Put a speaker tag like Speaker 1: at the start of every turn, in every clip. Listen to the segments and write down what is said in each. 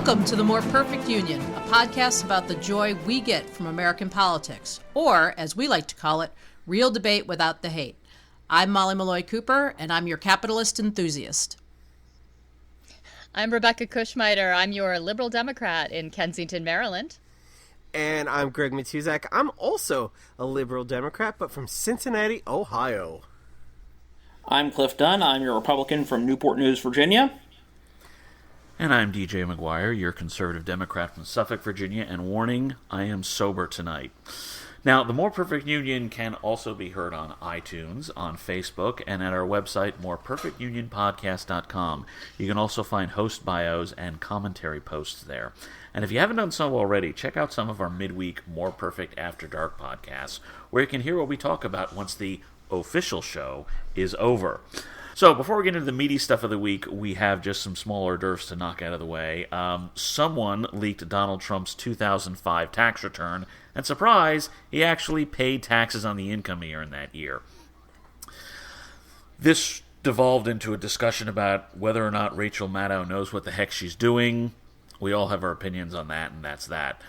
Speaker 1: Welcome to The More Perfect Union, a podcast about the joy we get from American politics, or, as we like to call it, real debate without the hate. I'm Molly Malloy Cooper, and I'm your capitalist enthusiast.
Speaker 2: I'm Rebecca Kushmiter. I'm your liberal Democrat in Kensington, Maryland.
Speaker 3: And I'm Greg Matuzak. I'm also a liberal Democrat, but from Cincinnati, Ohio.
Speaker 4: I'm Cliff Dunn. I'm your Republican from Newport News, Virginia.
Speaker 5: And I'm DJ McGuire, your conservative Democrat from Suffolk, Virginia, and warning, I am sober tonight. Now, The More Perfect Union can also be heard on iTunes, on Facebook, and at our website, moreperfectunionpodcast.com. You can also find host bios and commentary posts there. And if you haven't done so already, check out some of our midweek More Perfect After Dark podcasts, where you can hear what we talk about once the official show is over. So, before we get into the meaty stuff of the week, we have just some small hors d'oeuvres to knock out of the way. Someone leaked Donald Trump's 2005 tax return, and surprise, he actually paid taxes on the income he earned that year. This devolved into a discussion about whether or not Rachel Maddow knows what the heck she's doing. We all have our opinions on that, and that's that.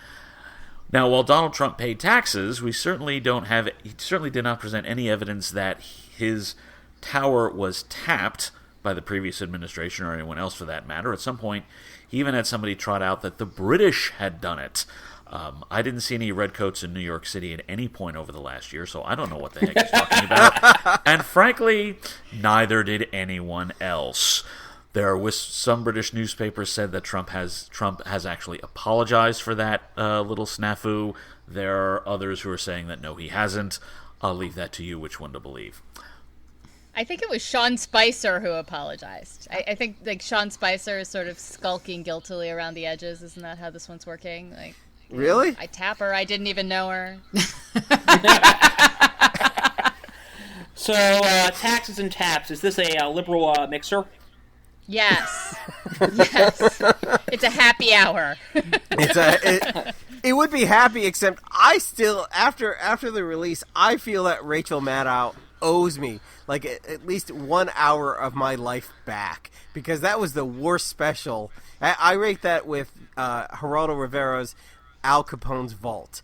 Speaker 5: Now, while Donald Trump paid taxes, he certainly did not present any evidence that his tower was tapped by the previous administration or anyone else for that matter. At some point, he even had somebody trot out that the British had done it. I didn't see any redcoats in New York City at any point over the last year, so I don't know what the heck he's talking about. And frankly, neither did anyone else. Some British newspapers said that Trump has actually apologized for that little snafu. There are others who are saying that no, he hasn't. I'll leave that to you which one to believe.
Speaker 2: I think it was Sean Spicer who apologized. I think Sean Spicer is sort of skulking guiltily around the edges. Isn't that how this one's working?
Speaker 3: Really?
Speaker 2: I tap her. I didn't even know her.
Speaker 4: So, taxes and taps. Is this a liberal mixer?
Speaker 2: Yes. Yes. It's a happy hour.
Speaker 3: It would be happy, except I still, after the release, I feel that Rachel Maddow owes me at least 1 hour of my life back, because that was the worst special. I rate that with Geraldo Rivera's Al Capone's Vault.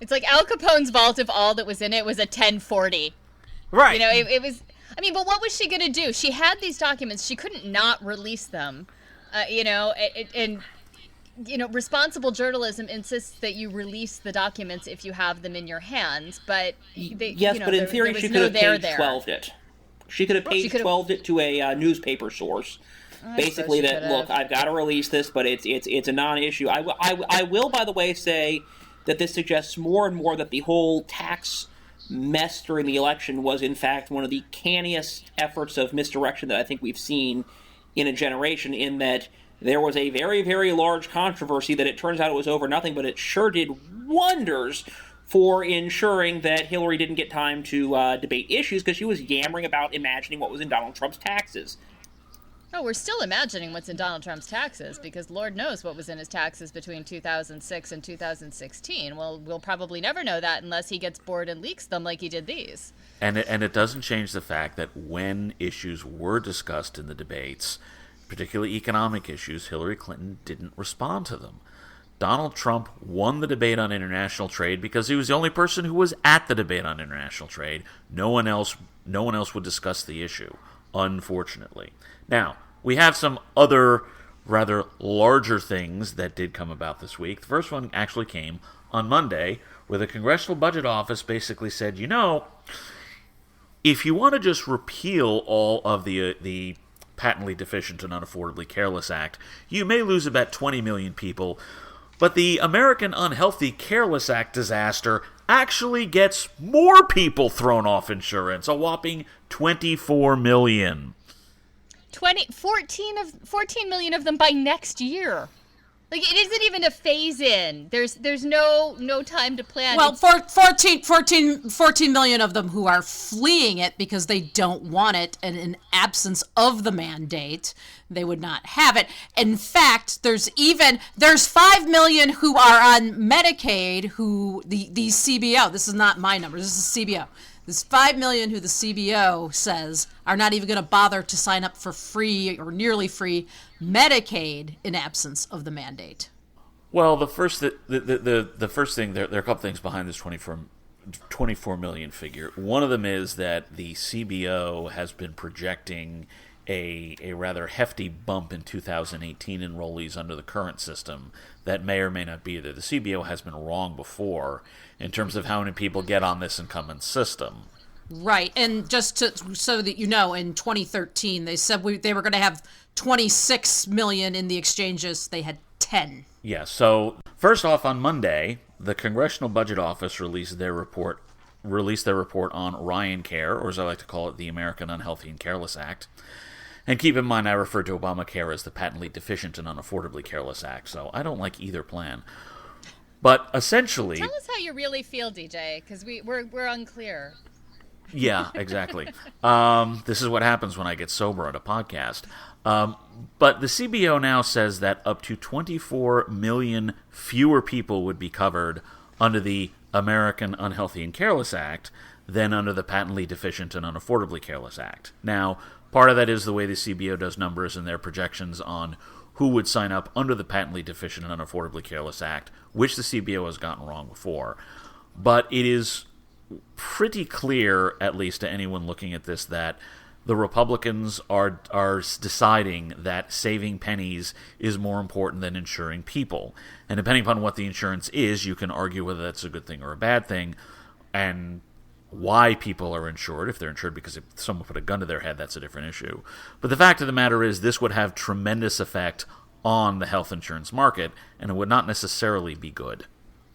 Speaker 2: It's like Al Capone's Vault, if all that was in it was a 1040.
Speaker 3: Right.
Speaker 2: It was... I mean, but what was she going to do? She had these documents. She couldn't not release them, responsible journalism insists that you release the documents if you have them in your hands, but
Speaker 4: but in theory she could have page 12'd it. She could have page 12'd it to a newspaper source. Basically that, look, I've got to release this, but it's a non-issue. I will, by the way, say that this suggests more and more that the whole tax mess during the election was, in fact, one of the canniest efforts of misdirection that I think we've seen in a generation, in that there was a very, very large controversy that it turns out it was over nothing, but it sure did wonders for ensuring that Hillary didn't get time to debate issues, because she was yammering about imagining what was in Donald Trump's taxes.
Speaker 2: Oh, we're still imagining what's in Donald Trump's taxes, because Lord knows what was in his taxes between 2006 and 2016. Well, we'll probably never know that unless he gets bored and leaks them like he did these.
Speaker 5: And it doesn't change the fact that when issues were discussed in the debates, particularly economic issues, Hillary Clinton didn't respond to them. Donald Trump won the debate on international trade because he was the only person who was at the debate on international trade. No one else would discuss the issue, unfortunately. Now, we have some other rather larger things that did come about this week. The first one actually came on Monday, where the Congressional Budget Office basically said, if you want to just repeal all of the Patently Deficient and Unaffordably Careless Act, you may lose about 20 million people, but the American Unhealthy Careless Act disaster actually gets more people thrown off insurance, a whopping 24 million.
Speaker 2: 14 million of them by next year. It isn't even a phase in. There's no time to plan.
Speaker 1: Well, 14 million of them who are fleeing it because they don't want it, and in absence of the mandate, they would not have it. In fact, there's 5 million who are on Medicaid, who these CBO. This is not my numbers. This is CBO. There's 5 million who the CBO says are not even going to bother to sign up for free or nearly free Medicaid in absence of the mandate.
Speaker 5: Well, the first thing, there are a couple things behind this 24 million figure. One of them is that the CBO has been projecting a rather hefty bump in 2018 enrollees under the current system that may or may not be there. The CBO has been wrong before in terms of how many people get on this incumbent system.
Speaker 1: Right, and just so that you know, in 2013, they said they were going to have 26 million in the exchanges. They had 10.
Speaker 5: Yeah, so first off, on Monday, the Congressional Budget Office released their report on Ryan Care, or as I like to call it, the American Unhealthy and Careless Act. And keep in mind, I refer to Obamacare as the Patently Deficient and Unaffordably Careless Act, so I don't like either plan. But essentially...
Speaker 2: Tell us how you really feel, DJ, because we're unclear.
Speaker 5: Yeah, exactly. This is what happens when I get sober at a podcast. But the CBO now says that up to 24 million fewer people would be covered under the American Unhealthy and Careless Act than under the Patently Deficient and Unaffordably Careless Act. Now, part of that is the way the CBO does numbers and their projections on who would sign up under the Patently Deficient and Unaffordably Careless Act, which the CBO has gotten wrong before. But it is pretty clear, at least to anyone looking at this, that the Republicans are deciding that saving pennies is more important than insuring people. And depending upon what the insurance is, you can argue whether that's a good thing or a bad thing, and why people are insured. If they're insured because if someone put a gun to their head, that's a different issue. But the fact of the matter is this would have tremendous effect on the health insurance market, and it would not necessarily be good.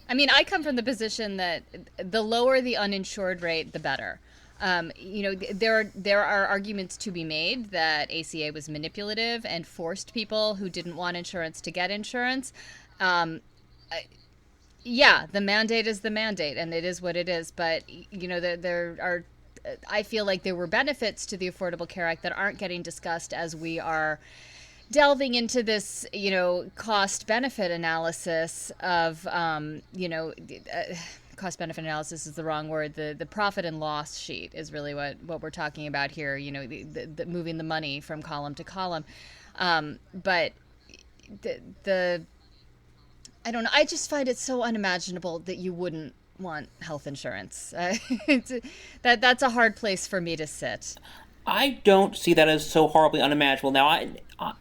Speaker 2: I mean, I come from the position that the lower the uninsured rate, the better. There are arguments to be made that ACA was manipulative and forced people who didn't want insurance to get insurance. Yeah, the mandate is the mandate, and it is what it is. But there are. I feel like there were benefits to the Affordable Care Act that aren't getting discussed as we are delving into this, cost-benefit analysis of, cost-benefit analysis is the wrong word. The profit and loss sheet is really what we're talking about here, the moving the money from column to column. But I don't know. I just find it so unimaginable that you wouldn't want health insurance. That's a hard place for me to sit.
Speaker 4: I don't see that as so horribly unimaginable. Now,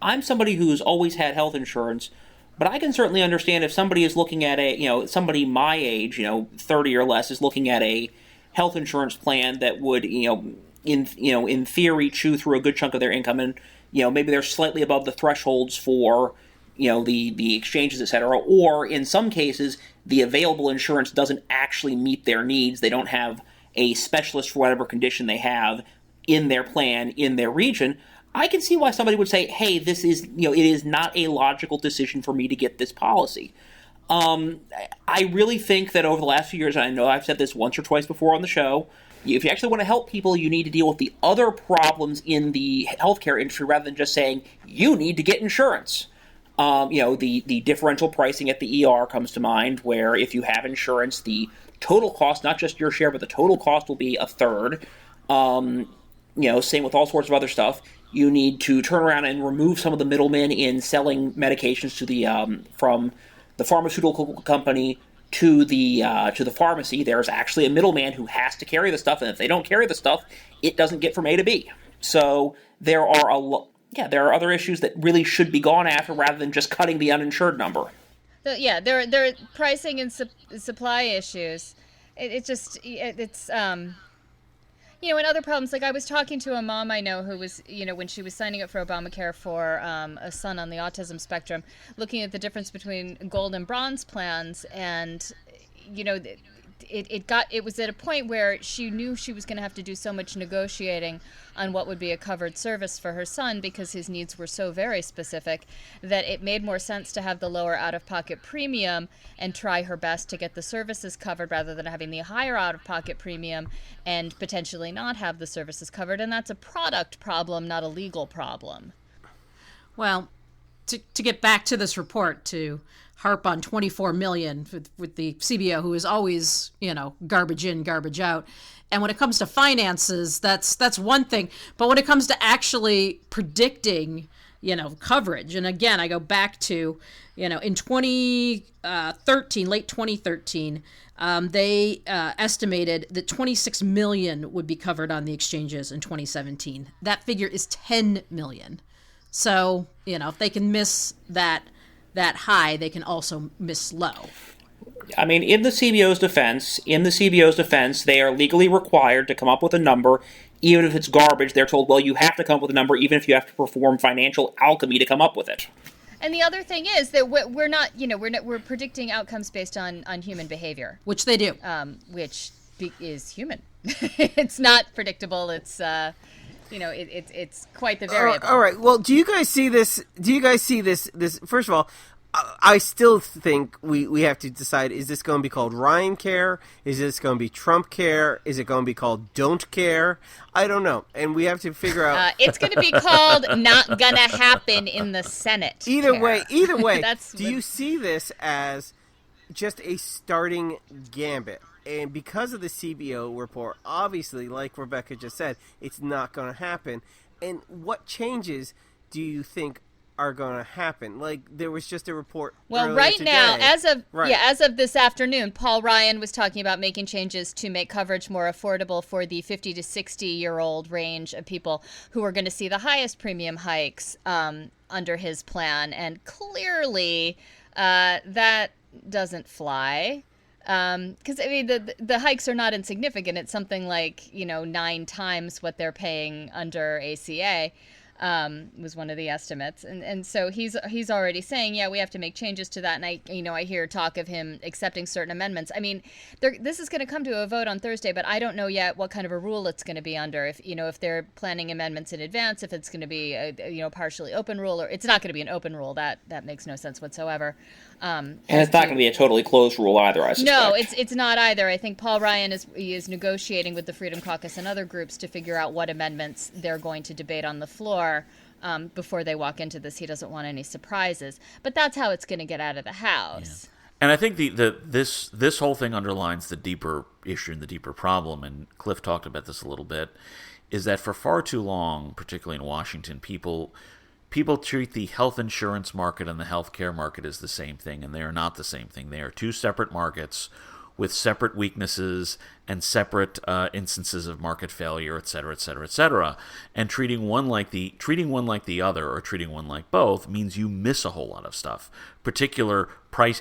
Speaker 4: I'm somebody who's always had health insurance, but I can certainly understand if somebody is looking at somebody my age, 30 or less, is looking at a health insurance plan that would, in theory, chew through a good chunk of their income, and maybe they're slightly above the thresholds for the exchanges, et cetera, or in some cases, the available insurance doesn't actually meet their needs. They don't have a specialist for whatever condition they have in their plan, in their region. I can see why somebody would say, hey, this is, it is not a logical decision for me to get this policy. I really think that over the last few years, and I know I've said this once or twice before on the show, if you actually want to help people, you need to deal with the other problems in the healthcare industry rather than just saying, you need to get insurance. The differential pricing at the ER comes to mind, where if you have insurance, the total cost, not just your share, but the total cost will be a third. Same with all sorts of other stuff. You need to turn around and remove some of the middlemen in selling medications to the from the pharmaceutical company to the pharmacy. There's actually a middleman who has to carry the stuff, and if they don't carry the stuff, it doesn't get from A to B. So there are there are other issues that really should be gone after rather than just cutting the uninsured number.
Speaker 2: Yeah, there are pricing and supply issues. And other problems, like I was talking to a mom I know who was, when she was signing up for Obamacare for a son on the autism spectrum, looking at the difference between gold and bronze plans, and, it was at a point where she knew she was going to have to do so much negotiating on what would be a covered service for her son because his needs were so very specific that it made more sense to have the lower out-of-pocket premium and try her best to get the services covered rather than having the higher out-of-pocket premium and potentially not have the services covered. And that's a product problem, not a legal problem.
Speaker 1: Well, to get back to this report, to harp on 24 million with the CBO, who is always, garbage in, garbage out. And when it comes to finances, that's one thing. But when it comes to actually predicting, coverage, and again, I go back to, in 2013, late 2013, they estimated that 26 million would be covered on the exchanges in 2017. That figure is 10 million. So, if they can miss that high, they can also miss low.
Speaker 4: I mean, in the CBO's defense, they are legally required to come up with a number, even if it's garbage. They're told, well, you have to come up with a number, even if you have to perform financial alchemy to come up with it.
Speaker 2: And the other thing is that we're not, we're predicting outcomes based on human behavior,
Speaker 1: which they do,
Speaker 2: which is human. It's not predictable. It's it's quite the variable.
Speaker 3: All right. Well, do you guys see this? This first of all, I still think we have to decide, is this going to be called Ryan Care? Is this going to be Trump Care? Is it going to be called Don't Care? I don't know. And we have to figure out...
Speaker 2: it's going to be called Not Gonna Happen in the Senate.
Speaker 3: Either way, do you see this as just a starting gambit? And because of the CBO report, obviously, like Rebecca just said, it's not going to happen. And what changes do you think are going to happen? Like, there was just a report.
Speaker 2: Well, right today. Now, as of this afternoon, Paul Ryan was talking about making changes to make coverage more affordable for the 50 to 60-year-old range of people who are going to see the highest premium hikes under his plan. And clearly, that doesn't fly. Because the hikes are not insignificant. It's something like 9 times what they're paying under ACA. Was one of the estimates, and so he's already saying, yeah, we have to make changes to that. And I hear talk of him accepting certain amendments. I mean, this is going to come to a vote on Thursday, but I don't know yet what kind of a rule it's going to be under. If they're planning amendments in advance, if it's going to be a partially open rule, or it's not going to be an open rule. That makes no sense whatsoever.
Speaker 4: And it's not going to be a totally closed rule either, I suspect.
Speaker 2: No, it's not either. I think Paul Ryan is negotiating with the Freedom Caucus and other groups to figure out what amendments they're going to debate on the floor before they walk into this. He doesn't want any surprises. But that's how it's going to get out of the House.
Speaker 5: Yeah. And I think this whole thing underlines the deeper issue and the deeper problem, and Cliff talked about this a little bit, is that for far too long, particularly in Washington, people treat the health insurance market and the health care market as the same thing, and they are not the same thing. They are two separate markets with separate weaknesses and separate instances of market failure, et cetera, et cetera, et cetera. And treating one like the other, or treating one like both, means you miss a whole lot of stuff.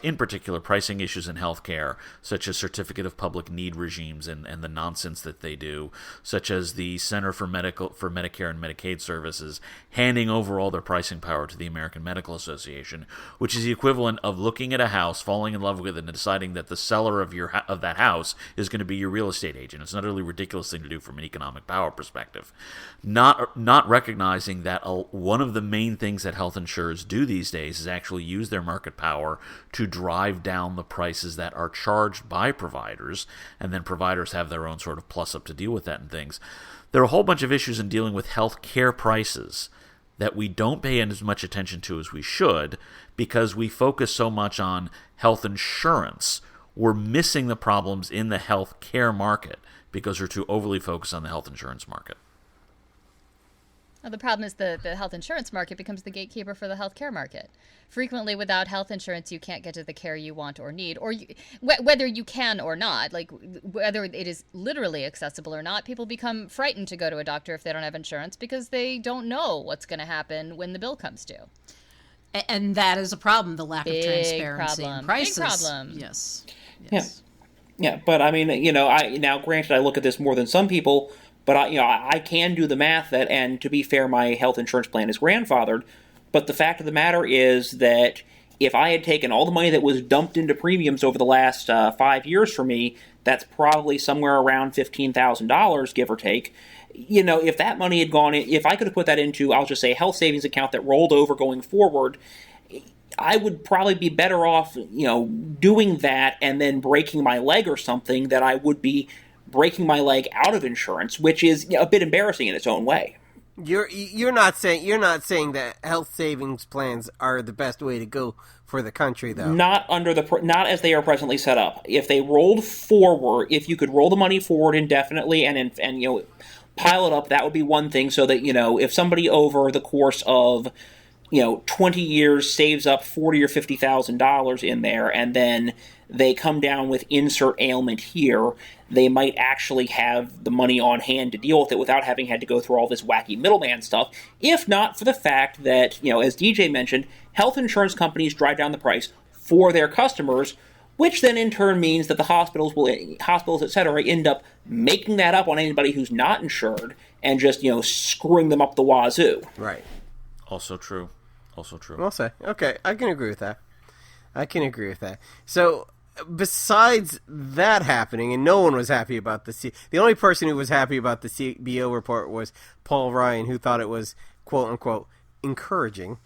Speaker 5: In particular, pricing issues in healthcare, such as certificate of public need regimes and the nonsense that they do, such as the Center for Medicare and Medicaid Services handing over all their pricing power to the American Medical Association, which is the equivalent of looking at a house, falling in love with it, and deciding that the seller of that house is going to be your real estate agent. It's an utterly ridiculous thing to do from an economic power perspective. Not recognizing that one of the main things that health insurers do these days is actually use their market power to drive down the prices that are charged by providers, and then providers have their own sort of plus up to deal with that and things. There are a whole bunch of issues in dealing with health care prices that we don't pay as much attention to as we should because we focus so much on health insurance. We're missing the problems in the health care market because we're too overly focused on the health insurance market.
Speaker 2: Well, the problem is the health insurance market becomes the gatekeeper for the health care market. Frequently, without health insurance, you can't get to the care you want or need, or whether you can or not, like whether it is literally accessible or not. People become frightened to go to a doctor if they don't have insurance because they don't know what's going to happen when the bill comes due.
Speaker 1: And that is a problem, the lack of transparency in prices.
Speaker 2: Big problem.
Speaker 1: Yes.
Speaker 4: Yeah, but I mean, granted, I look at this more than some people, but I can do the math and to be fair, my health insurance plan is grandfathered. But the fact of the matter is that if I had taken all the money that was dumped into premiums over the last 5 years for me, that's probably somewhere around $15,000, give or take. If that money had gone in, if I could have put that into, I'll just say, a health savings account that rolled over going forward, I would probably be better off, doing that and then breaking my leg or something than I would be breaking my leg out of insurance, which is a bit embarrassing in its own way.
Speaker 3: You're not saying that health savings plans are the best way to go for the country, though.
Speaker 4: Not as they are presently set up. If they rolled forward, if you could roll the money forward indefinitely and pile it up, that would be one thing. So that if somebody over the course of 20 years saves up $40,000 or $50,000 in there, and then they come down with insert ailment here, they might actually have the money on hand to deal with it without having had to go through all this wacky middleman stuff, if not for the fact that, as DJ mentioned, health insurance companies drive down the price for their customers, which then in turn means that the hospitals, etc., end up making that up on anybody who's not insured and just, screwing them up the wazoo.
Speaker 3: Right.
Speaker 5: Also true.
Speaker 3: I'll say. Okay, I can agree with that. So, besides that happening, and no one was happy about the only person who was happy about the CBO report was Paul Ryan, who thought it was quote unquote encouraging,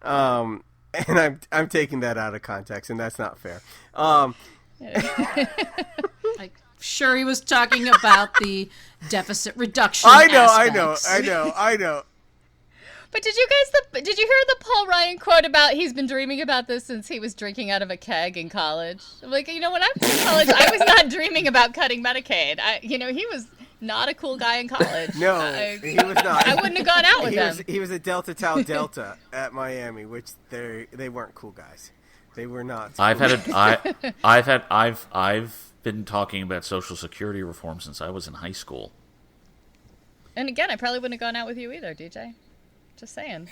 Speaker 3: and I'm taking that out of context, and that's not fair.
Speaker 1: I'm sure he was talking about the deficit reduction.
Speaker 3: I know.
Speaker 2: But did you hear the Paul Ryan quote about he's been dreaming about this since he was drinking out of a keg in college? I'm like, when I was in college, I was not dreaming about cutting Medicaid. He was not a cool guy in college.
Speaker 3: No, he was not.
Speaker 2: I wouldn't have gone out with him.
Speaker 3: He was a Delta Tau Delta at Miami, which they weren't cool guys. They were not.
Speaker 5: I've been talking about Social Security reform since I was in high school.
Speaker 2: And again, I probably wouldn't have gone out with you either, DJ. Just saying.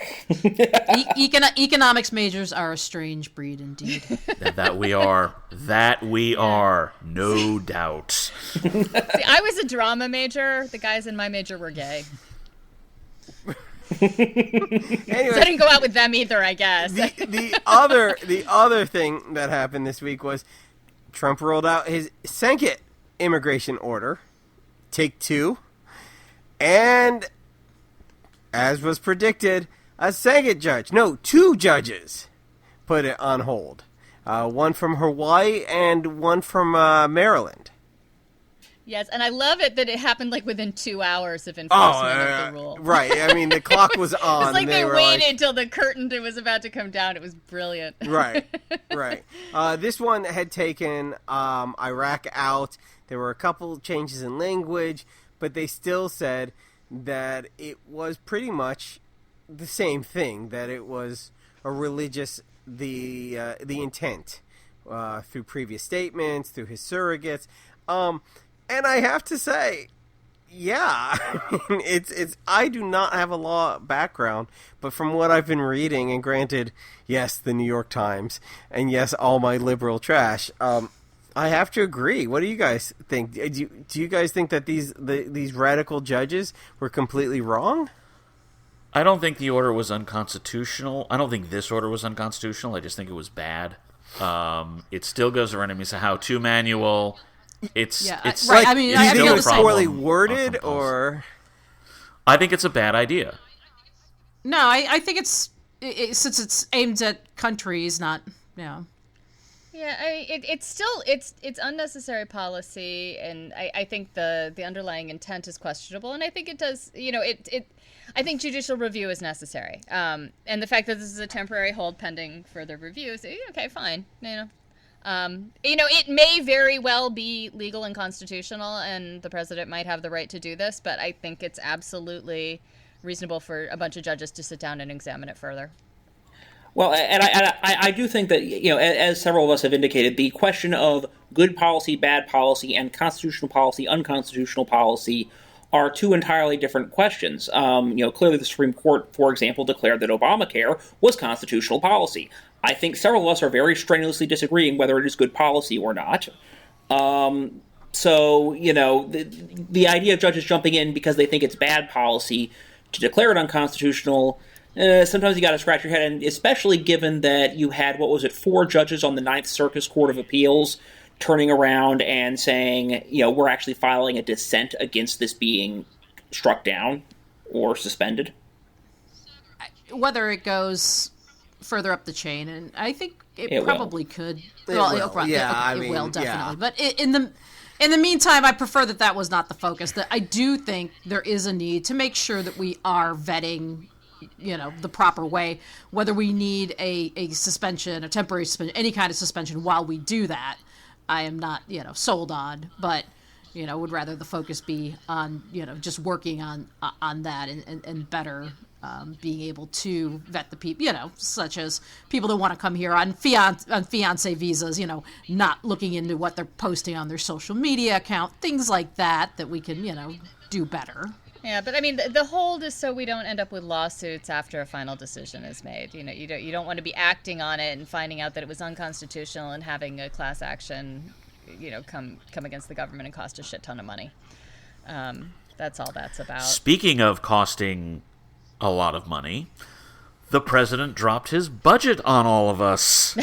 Speaker 1: Economics majors are a strange breed indeed.
Speaker 5: That we are, no doubt.
Speaker 2: See, I was a drama major. The guys in my major were gay.
Speaker 3: Anyway,
Speaker 2: so I didn't go out with them either, I guess.
Speaker 3: The other thing that happened this week was Trump rolled out his second immigration order, take two, and as was predicted, two judges put it on hold. One from Hawaii and one from Maryland.
Speaker 2: Yes, and I love it that it happened within 2 hours of enforcement of the rule.
Speaker 3: Right, I mean, the clock was on.
Speaker 2: It's like they waited till the curtain was about to come down. It was brilliant.
Speaker 3: Right. This one had taken Iraq out. There were a couple changes in language, but they still said that it was pretty much the same thing, that it was a religious, the intent through previous statements, through his surrogates. And I have to say, yeah, it's I do not have a law background, but from what I've been reading, and granted, yes, the New York Times, and yes, all my liberal trash, I have to agree. What do you guys think? Do you guys think that these radical judges were completely wrong?
Speaker 5: I don't think the order was unconstitutional. I don't think this order was unconstitutional. I just think it was bad. It still goes around and it's a how-to manual. It's
Speaker 1: right.
Speaker 5: Like,
Speaker 1: I mean,
Speaker 3: do you think it was poorly
Speaker 5: problem
Speaker 3: worded, or?
Speaker 5: I think it's a bad idea.
Speaker 1: No, I think it's since it's aimed at countries, not
Speaker 2: Yeah, it's unnecessary policy, and I think the underlying intent is questionable, and I think it does. I think judicial review is necessary, and the fact that this is a temporary hold pending further review is okay, fine. It may very well be legal and constitutional, and the president might have the right to do this, but I think it's absolutely reasonable for a bunch of judges to sit down and examine it further.
Speaker 4: Well, and I do think that, as several of us have indicated, the question of good policy, bad policy, and constitutional policy, unconstitutional policy are two entirely different questions. Clearly the Supreme Court, for example, declared that Obamacare was constitutional policy. I think several of us are very strenuously disagreeing whether it is good policy or not. So, the idea of judges jumping in because they think it's bad policy to declare it unconstitutional, sometimes you got to scratch your head, and especially given that you had, 4 judges on the Ninth Circuit Court of Appeals turning around and saying, we're actually filing a dissent against this being struck down or suspended.
Speaker 1: Whether it goes further up the chain, and I think it probably could.
Speaker 3: It will definitely.
Speaker 1: But In the meantime, I prefer that was not the focus. That I do think there is a need to make sure that we are vetting, the proper way, whether we need a suspension, a temporary suspension, any kind of suspension while we do that. I am not, sold on, but, would rather the focus be on, just working on that and better being able to vet the people, such as people that want to come here on fiancé visas, not looking into what they're posting on their social media account, things like that we can, do better.
Speaker 2: Yeah, but I mean, the hold is so we don't end up with lawsuits after a final decision is made. You don't want to be acting on it and finding out that it was unconstitutional and having a class action, come against the government and cost a shit ton of money. That's all that's about.
Speaker 5: Speaking of costing a lot of money, the president dropped his budget on all of us.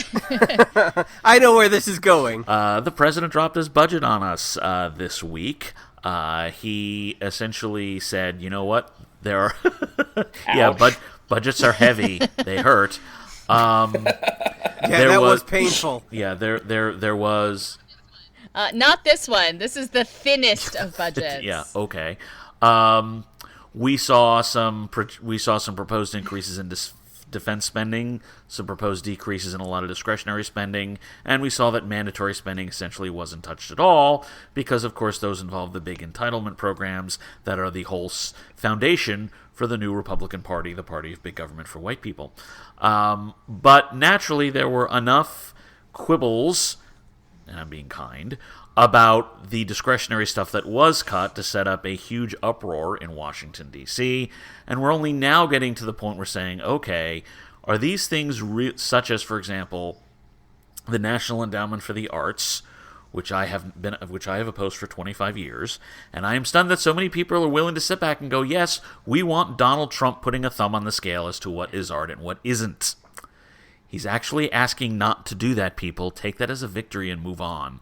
Speaker 3: I know where this is going.
Speaker 5: The president dropped his budget on us this week. He essentially said, you know what? There are... budgets are heavy. They hurt.
Speaker 3: That was painful.
Speaker 5: Yeah, there was...
Speaker 2: not this one. This is the thinnest of budgets.
Speaker 5: Yeah, okay. We saw some proposed increases in defense spending, some proposed decreases in a lot of discretionary spending, and we saw that mandatory spending essentially wasn't touched at all because, of course, those involve the big entitlement programs that are the whole foundation for the new Republican Party, the party of big government for white people. But naturally, there were enough quibbles, and I'm being kind, about the discretionary stuff that was cut to set up a huge uproar in Washington, D.C., and we're only now getting to the point where saying, okay, are these things such as, for example, the National Endowment for the Arts, which I have opposed for 25 years, and I am stunned that so many people are willing to sit back and go, yes, we want Donald Trump putting a thumb on the scale as to what is art and what isn't. He's actually asking not to do that, people. Take that as a victory and move on.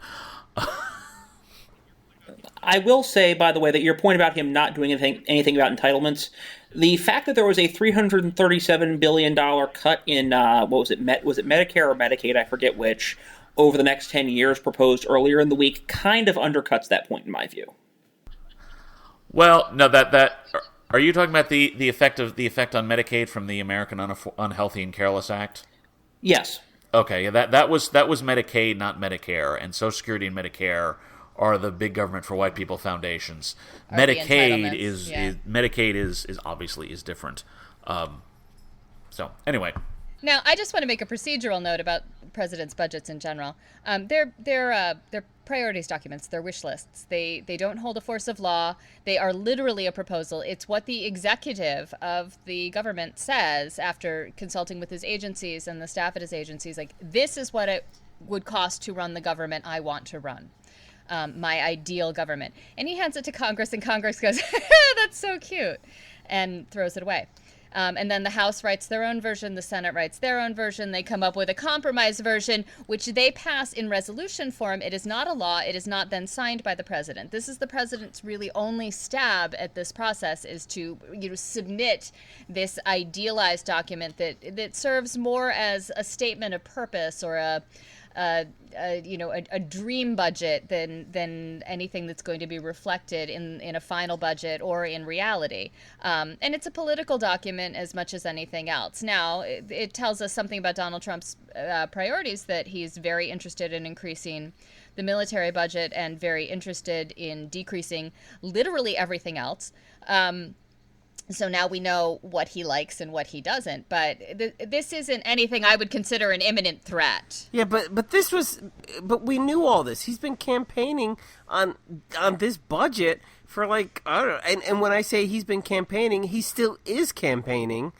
Speaker 4: I will say, by the way, that your point about him not doing anything about entitlements, the fact that there was a $337 billion cut in, was it Medicare or Medicaid, I forget which, over the next 10 years proposed earlier in the week, kind of undercuts that point in my view.
Speaker 5: Well, no, that are you talking about the effect on Medicaid from the American Unhealthy and Careless Act?
Speaker 4: Yes.
Speaker 5: Okay, that was Medicaid, not Medicare, and Social Security and Medicare are the big government for white people foundations. Medicaid is obviously different. So anyway.
Speaker 2: Now, I just want to make a procedural note about president's budgets in general. They're priorities documents. They're wish lists. They don't hold a force of law. They are literally a proposal. It's what the executive of the government says after consulting with his agencies and the staff at his agencies. Like, this is what it would cost to run the government I want to run. My ideal government. And he hands it to Congress, and Congress goes, that's so cute, and throws it away. And then the House writes their own version, the Senate writes their own version, they come up with a compromise version, which they pass in resolution form. It is not a law, it is not then signed by the president. This is the president's really only stab at this process, is to submit this idealized document that serves more as a statement of purpose or a dream budget than anything that's going to be reflected in a final budget or in reality. And it's a political document as much as anything else. Now, it tells us something about Donald Trump's priorities, that he's very interested in increasing the military budget and very interested in decreasing literally everything else. So now we know what he likes and what he doesn't. But this isn't anything I would consider an imminent threat.
Speaker 3: Yeah, but we knew all this. He's been campaigning on this budget for I don't know. And when I say he's been campaigning, he still is campaigning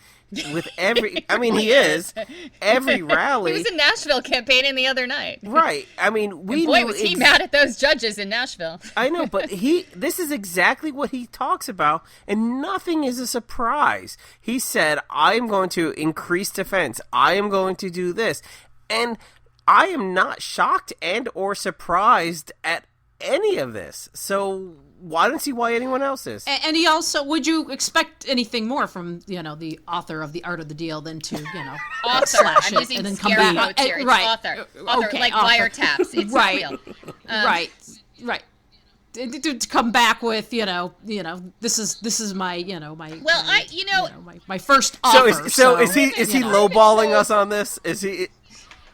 Speaker 3: with every. I mean, he is every rally.
Speaker 2: He was in Nashville campaigning the other night.
Speaker 3: Right. I mean, we.
Speaker 2: And boy, was he mad at those judges in Nashville.
Speaker 3: I know, but this is exactly what he talks about, and nothing is a surprise. He said, "I am going to increase defense. I am going to do this," and I am not shocked and or surprised at any of this. So I don't see why anyone else is.
Speaker 1: And he also, would you expect anything more from the author of The Art of the Deal than to
Speaker 2: author
Speaker 1: slash
Speaker 2: I'm
Speaker 1: it
Speaker 2: using
Speaker 1: and then
Speaker 2: scare
Speaker 1: come back?
Speaker 2: Quotes here.
Speaker 1: Right.
Speaker 2: Author
Speaker 1: Okay,
Speaker 2: like
Speaker 1: author.
Speaker 2: wiretaps. It's
Speaker 1: right.
Speaker 2: real.
Speaker 1: Right. to come back with this is my my first offer.
Speaker 3: So is he lowballing us on this? Is he?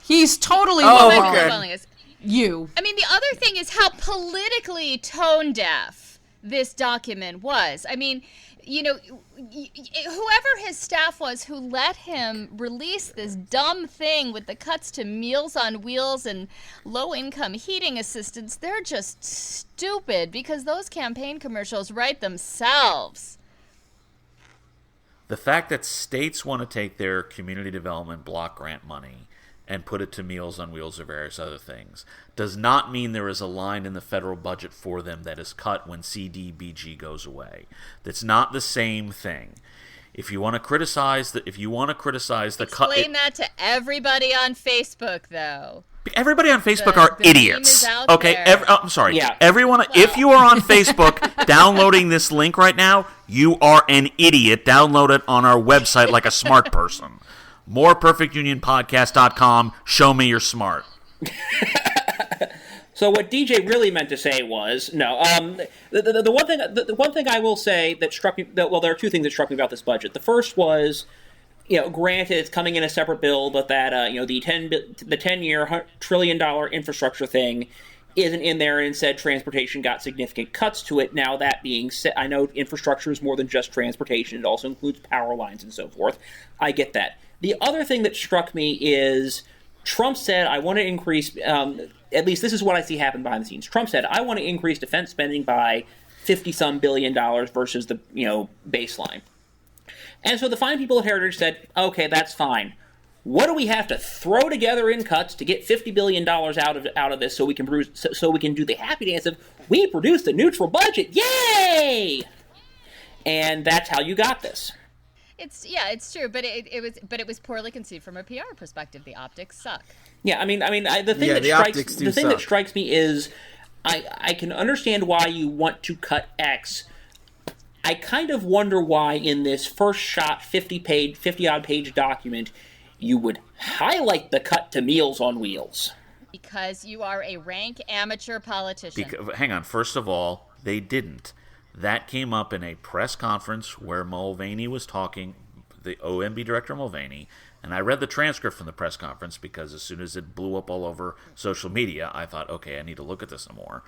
Speaker 1: He's totally
Speaker 2: lowballing us.
Speaker 1: You.
Speaker 2: I mean, the other thing is how politically tone deaf this document was. I mean, whoever his staff was who let him release this dumb thing with the cuts to Meals on Wheels and low-income heating assistance, they're just stupid because those campaign commercials write themselves.
Speaker 5: The fact that states want to take their community development block grant money and put it to Meals on Wheels or various other things does not mean there is a line in the federal budget for them that is cut when CDBG goes away. That's not the same thing. If you want to criticize the cut,
Speaker 2: explain that to everybody on Facebook, though.
Speaker 5: Everybody on Facebook are idiots. Okay, I'm sorry.
Speaker 4: Yeah.
Speaker 5: Everyone, if you are on Facebook downloading this link right now, you are an idiot. Download it on our website like a smart person. MorePerfectUnionPodcast.com. Show me you're smart.
Speaker 4: So what DJ really meant to say was no. The one thing I will say that struck me. Well, there are two things that struck me about this budget. The first was, granted it's coming in a separate bill, but that the 10-year $1 trillion infrastructure thing isn't in there, and instead transportation got significant cuts to it. Now that being said, I know infrastructure is more than just transportation; it also includes power lines and so forth. I get that. The other thing that struck me is Trump said, I want to increase, at least this is what I see happen behind the scenes. Trump said, I want to increase defense spending by $50-some billion versus the, baseline. And so the fine people at Heritage said, okay, that's fine. What do we have to throw together in cuts to get $50 billion out of this so we can do the happy dance of, we produced a neutral budget, yay! And that's how you got this.
Speaker 2: It's true, but it was poorly conceived from a PR perspective. The optics suck.
Speaker 4: Yeah, the thing that strikes me is I can understand why you want to cut X. I kind of wonder why in this first shot 50-odd page document you would highlight the cut to Meals on Wheels.
Speaker 2: Because you are a rank amateur politician.
Speaker 5: Hang on, first of all, they didn't. That came up in a press conference where Mulvaney was talking, the OMB director Mulvaney, and I read the transcript from the press conference because as soon as it blew up all over social media, I thought, okay, I need to look at this some more.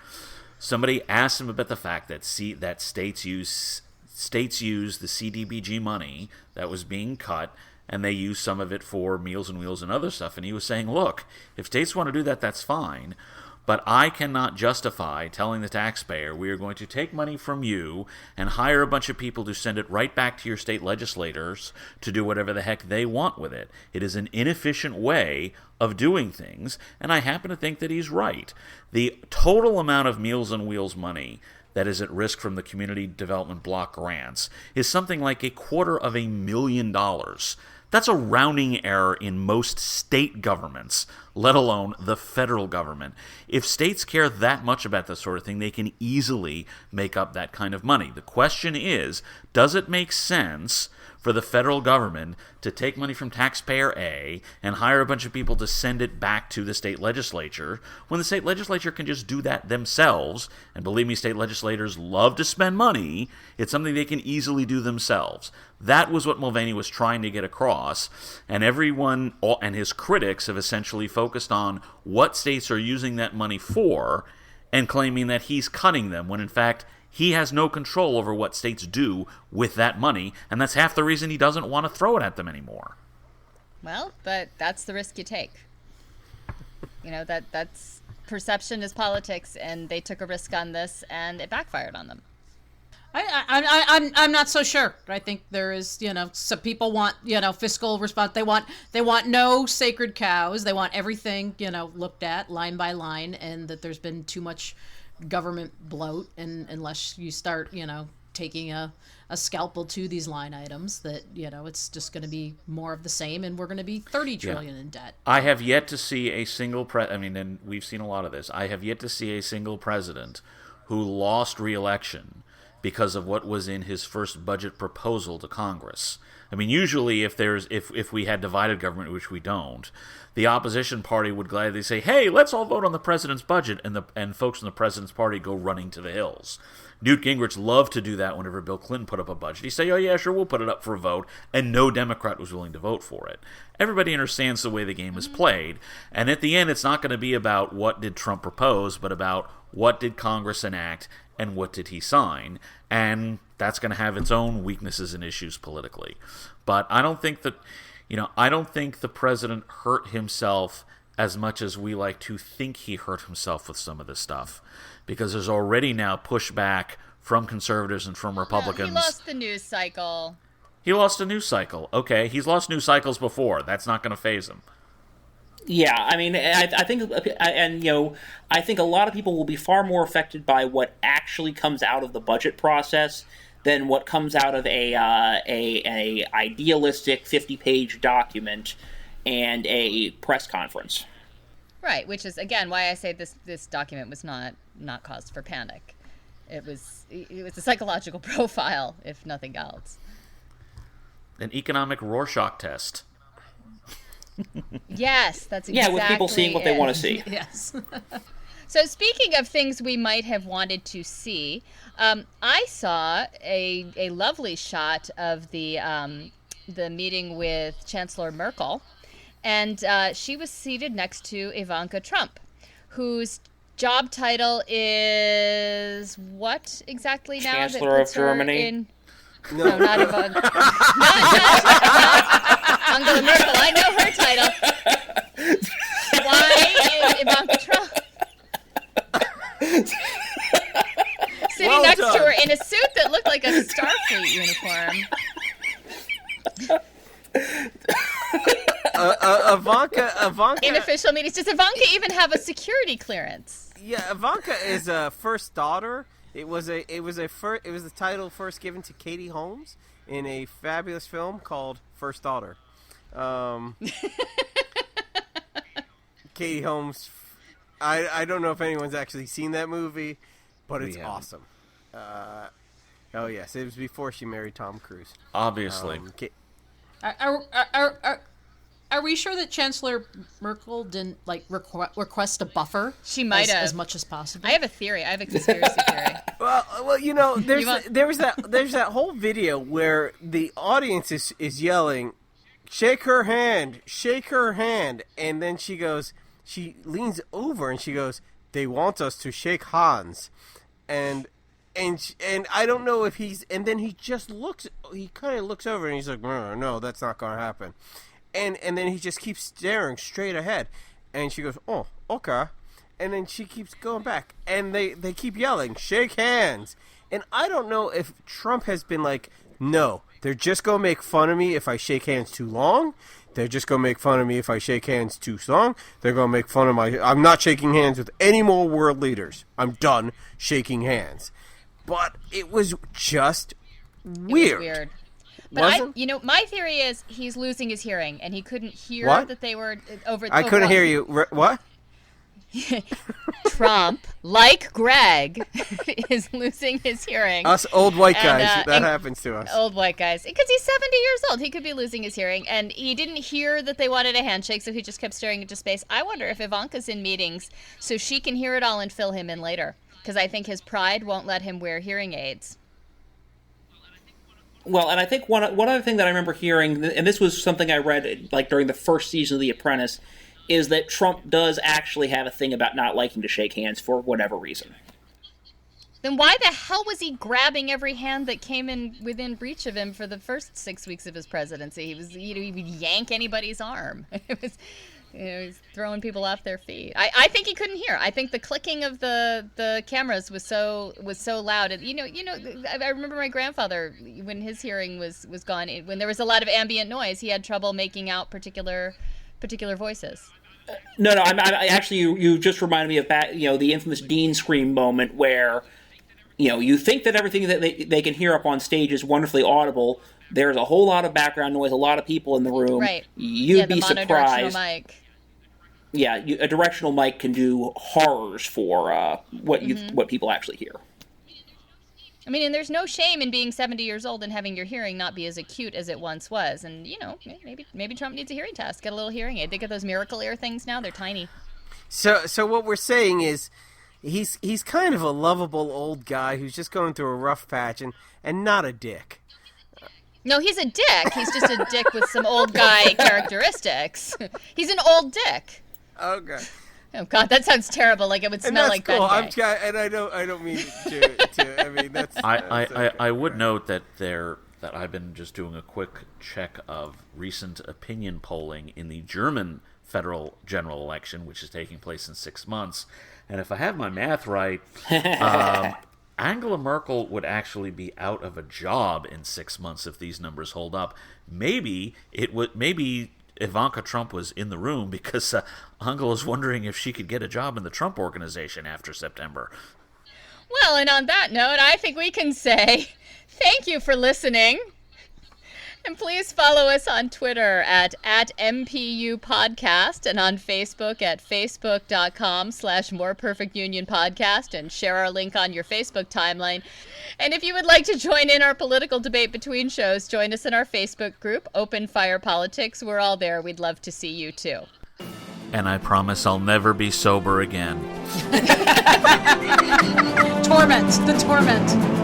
Speaker 5: Somebody asked him about the fact that states use the CDBG money that was being cut, and they use some of it for Meals on Wheels and other stuff, and he was saying, look, if states want to do that, that's fine. But I cannot justify telling the taxpayer we are going to take money from you and hire a bunch of people to send it right back to your state legislators to do whatever the heck they want with it. It is an inefficient way of doing things, and I happen to think that he's right. The total amount of Meals on Wheels money that is at risk from the community development block grants is something like $250,000. That's a rounding error in most state governments, let alone the federal government. If states care that much about this sort of thing, they can easily make up that kind of money. The question is, does it make sense for the federal government to take money from taxpayer A and hire a bunch of people to send it back to the state legislature when the state legislature can just do that themselves? And believe me, state legislators love to spend money. It's something they can easily do themselves. That was what Mulvaney was trying to get across, and everyone and his critics have essentially focused on what states are using that money for and claiming that he's cutting them, when in fact he has no control over what states do with that money, and that's half the reason he doesn't want to throw it at them anymore.
Speaker 2: Well, but that's the risk you take. That's perception is politics, and they took a risk on this, and it backfired on them.
Speaker 1: I'm not so sure. I think there is, some people want, fiscal response. They want no sacred cows. They want everything, looked at line by line, and that there's been too much government bloat, and unless you start, taking a scalpel to these line items, that, it's just going to be more of the same, and we're going to be $30 trillion in debt.
Speaker 5: I have yet to see a single and we've seen a lot of this. I have yet to see a single president who lost re-election because of what was in his first budget proposal to Congress. I mean, usually if we had divided government, which we don't, the opposition party would gladly say, "Hey, let's all vote on the president's budget," and folks in the president's party go running to the hills. Newt Gingrich loved to do that whenever Bill Clinton put up a budget. He'd say, "Oh yeah, sure, we'll put it up for a vote," and no Democrat was willing to vote for it. Everybody understands the way the game is played, and at the end, it's not going to be about what did Trump propose, but about what did Congress enact and what did he sign, and that's going to have its own weaknesses and issues politically. But I don't think the president hurt himself as much as we like to think he hurt himself with some of this stuff, because there's already now pushback from conservatives and from Republicans.
Speaker 2: He lost the news cycle.
Speaker 5: He lost a news cycle. Okay, he's lost news cycles before. That's not going to faze him.
Speaker 4: Yeah, I mean, I think, and I think a lot of people will be far more affected by what actually comes out of the budget process than what comes out of a idealistic 50-page document and a press conference.
Speaker 2: Right, which is again why I say this document was not cause for panic. It was a psychological profile, if nothing else.
Speaker 5: An economic Rorschach test.
Speaker 2: Yes, that's exactly
Speaker 4: with people seeing what they want to see.
Speaker 1: Yes.
Speaker 2: So speaking of things we might have wanted to see, I saw a lovely shot of the meeting with Chancellor Merkel, and she was seated next to Ivanka Trump, whose job title is what exactly now?
Speaker 4: Chancellor of Germany.
Speaker 2: No, not Ivanka. not Angela Merkel. I know her title. Why Ivanka Trump sitting next to her in a suit that looked like a Starfleet uniform?
Speaker 3: Ivanka.
Speaker 2: In official meetings, does Ivanka even have a security clearance?
Speaker 3: Yeah, Ivanka is a first daughter. It was the title first given to Katie Holmes in a fabulous film called First Daughter. Katie Holmes. I don't know if anyone's actually seen that movie, but it's awesome. Oh yes, it was before she married Tom Cruise.
Speaker 5: Obviously.
Speaker 1: Are we sure that Chancellor Merkel didn't request a buffer?
Speaker 2: She might have,
Speaker 1: as much as possible.
Speaker 2: I have a theory. I have a conspiracy theory.
Speaker 3: Well, there's that whole video where the audience is yelling, "Shake her hand, and then she leans over and she goes, "They want us to shake hands," and I don't know if and then he kind of looks over and he's like, "No, that's not going to happen." And then he just keeps staring straight ahead. And she goes, "Oh, okay." And then she keeps going back. And they keep yelling, "Shake hands." And I don't know if Trump has been like, "No, they're just going to make fun of me if I shake hands too long. They're just going to make fun of me if I shake hands too long. They're going to make fun of I'm not shaking hands with any more world leaders. I'm done shaking hands." But it was just weird.
Speaker 2: It was weird. But my theory is he's losing his hearing, and he couldn't hear that they were over.
Speaker 3: I couldn't hear you. What?
Speaker 2: Trump, like Greg, is losing his hearing.
Speaker 3: Us old white guys, that happens to us.
Speaker 2: Old white guys, because he's 70 years old. He could be losing his hearing, and he didn't hear that they wanted a handshake, so he just kept staring into space. I wonder if Ivanka's in meetings so she can hear it all and fill him in later, because I think his pride won't let him wear hearing aids.
Speaker 4: Well, and I think one other thing that I remember hearing, and this was something I read during the first season of The Apprentice, is that Trump does actually have a thing about not liking to shake hands for whatever reason.
Speaker 2: Then why the hell was he grabbing every hand that came in within reach of him for the first 6 weeks of his presidency? He would yank anybody's arm. He's throwing people off their feet. I think he couldn't hear. I think the clicking of the cameras was so loud. And, I remember my grandfather, when his hearing was gone, when there was a lot of ambient noise, he had trouble making out particular voices.
Speaker 4: No, I actually, you just reminded me of that, the infamous Dean scream moment where, you think that everything that they can hear up on stage is wonderfully audible. There's a whole lot of background noise, a lot of people in the room.
Speaker 2: Right.
Speaker 4: You'd be surprised.
Speaker 2: Mic.
Speaker 4: Yeah, a directional mic can do horrors for what people actually hear.
Speaker 2: I mean, and there's no shame in being 70 years old and having your hearing not be as acute as it once was. And, maybe Trump needs a hearing test, get a little hearing aid. They get those Miracle Ear things now. They're tiny.
Speaker 3: So what we're saying is he's kind of a lovable old guy who's just going through a rough patch and not a dick.
Speaker 2: No, he's a dick. He's just a dick with some old guy characteristics. He's an old dick.
Speaker 3: Okay.
Speaker 2: Oh God, that sounds terrible. Like it would smell like
Speaker 3: cool.
Speaker 2: bed day.
Speaker 3: I don't mean to. I mean that's.
Speaker 5: I would note that I've been just doing a quick check of recent opinion polling in the German federal general election, which is taking place in 6 months, and if I have my math right, Angela Merkel would actually be out of a job in 6 months if these numbers hold up. Maybe Ivanka Trump was in the room because Angela's wondering if she could get a job in the Trump organization after September.
Speaker 2: Well, and on that note, I think we can say thank you for listening. And please follow us on Twitter at MPU Podcast and on Facebook at facebook.com/More Perfect Union Podcast, and share our link on your Facebook timeline. And if you would like to join in our political debate between shows, join us in our Facebook group, Open Fire Politics. We're all there. We'd love to see you too.
Speaker 5: And I promise I'll never be sober again.
Speaker 1: The torment.